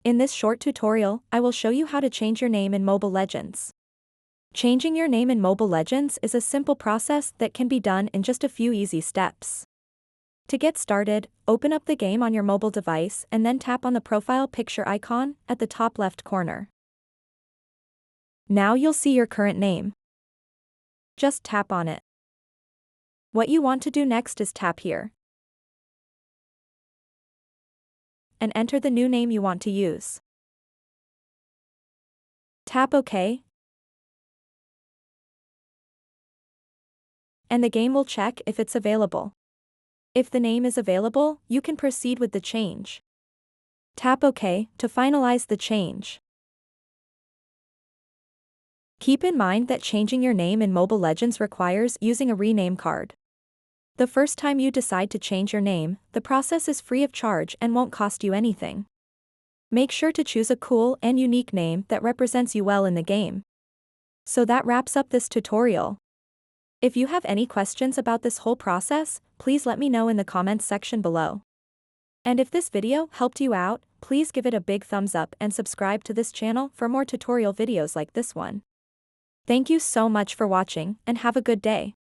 In this short tutorial, I will show you how to change your name in Mobile Legends. Changing your name in Mobile Legends is a simple process that can be done in just a few easy steps. To get started, open up the game on your mobile device and then tap on the profile picture icon at the top left corner. Now you'll see your current name. Just tap on it. What you want to do next is tap here and enter the new name you want to use. Tap OK, and the game will check if it's available. If the name is available, you can proceed with the change. Tap OK to finalize the change. Keep in mind that changing your name in Mobile Legends requires using a rename card. The first time you decide to change your name, the process is free of charge and won't cost you anything. Make sure to choose a cool and unique name that represents you well in the game. So that wraps up this tutorial. If you have any questions about this whole process, please let me know in the comments section below. And if this video helped you out, please give it a big thumbs up and subscribe to this channel for more tutorial videos like this one. Thank you so much for watching and have a good day.